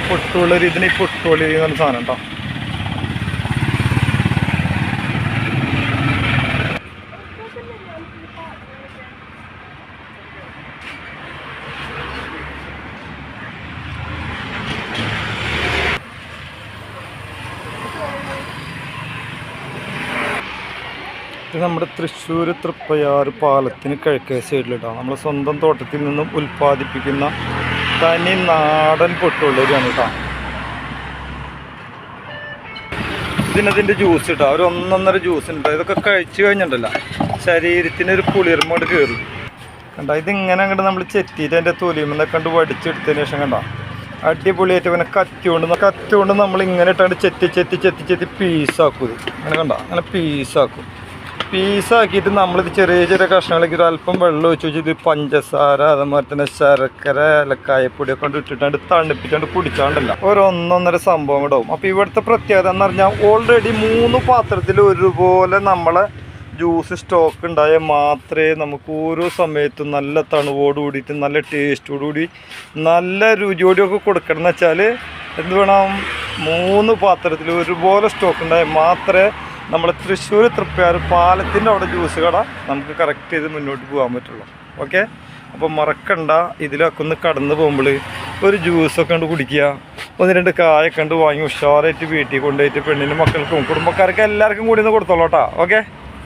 പൊട്ടുള്ളൊരു ഇതിന് പൊട്ടുള്ളി എന്നുള്ള സാധനം കേട്ടോ. ഇത് നമ്മുടെ തൃശ്ശൂർ തൃപ്പയാറ് പാലത്തിന് കിഴക്കേ സൈഡിലിട്ടോ നമ്മൾ സ്വന്തം തോട്ടത്തിൽ നിന്നും ഉൽപ്പാദിപ്പിക്കുന്ന തനി നാടൻ പൊട്ടുള്ളവരാണ് കേട്ടോ. ഇതിനതിൻ്റെ ജ്യൂസ് കിട്ടുക, ഒരു 1.5 ജ്യൂസ് ഉണ്ട്. ഇതൊക്കെ കഴിച്ചു കഴിഞ്ഞിട്ടുണ്ടല്ലോ ശരീരത്തിനൊരു കുളിർമോട് കയറും കണ്ട. ഇതിങ്ങനെ അങ്ങോട്ട് നമ്മൾ ചെത്തിയിട്ട് അതിൻ്റെ തൊലിമെന്നൊക്കെ കണ്ട് വടിച്ചെടുത്തതിന് ശേഷം കണ്ട അടിപൊളിയായിട്ട് പിന്നെ കത്തിയോണ്ട് നമ്മൾ ഇങ്ങനെ ഇട്ടാണ്ട് ചെത്തി പീസാക്കും. ഇത് അങ്ങനെ കണ്ട അങ്ങനെ പീസാക്കിയിട്ട് നമ്മളിത് ചെറിയ ചെറിയ കഷ്ണങ്ങളൊക്കെ അല്പം വെള്ളം ഒഴിച്ച് വെച്ചിട്ട് പഞ്ചസാര അതേമാതിരി തന്നെ ശർക്കര ഏലക്കായപ്പൊടിയൊക്കെ കൊണ്ട് ഇട്ടിട്ടാണ്ട് തണുപ്പിച്ചാണ്ട് കുടിച്ചാണ്ടല്ല ഒരു 1.5 സംഭവം കൂടെ ആവും. അപ്പോൾ ഇവിടുത്തെ പ്രത്യേകത എന്ന് പറഞ്ഞാൽ ഓൾറെഡി 3 പാത്രത്തിൽ ഒരുപോലെ നമ്മളെ ജ്യൂസ് സ്റ്റോക്ക് ഉണ്ടായാൽ മാത്രമേ നമുക്ക് ഓരോ സമയത്തും നല്ല തണുവോട് കൂടിയിട്ട് നല്ല ടേസ്റ്റോടുകൂടി നല്ല രുചിയോടെയൊക്കെ കൊടുക്കണം എന്ന് വെച്ചാൽ എന്ത് വേണം, 3 പാത്രത്തിൽ ഒരുപോലെ സ്റ്റോക്ക് ഉണ്ടായാൽ മാത്രമേ നമ്മൾ തൃശ്ശൂർ തൃപ്പയാറ് പാലത്തിൻ്റെ അവിടെ ജ്യൂസ് കട നമുക്ക് കറക്റ്റ് ചെയ്ത് മുന്നോട്ട് പോകാൻ പറ്റുള്ളൂ. ഓക്കെ, അപ്പോൾ മറക്കണ്ട, ഇതിലൊക്കെ ഒന്ന് കടന്നു പോകുമ്പോൾ ഒരു ജ്യൂസൊക്കെ കണ്ട് കുടിക്കുക, 1-2 കായൊക്കെ കണ്ട് വാങ്ങി ഉഷാറായിട്ട് വീട്ടിൽ കൊണ്ടുപോയിട്ട് പെണ്ണിനും മക്കൾക്കും കുടുംബക്കാർക്കും എല്ലാവർക്കും കൂടി ഒന്ന് കൊടുത്തോളൂ കേട്ടോ. ഓക്കെ.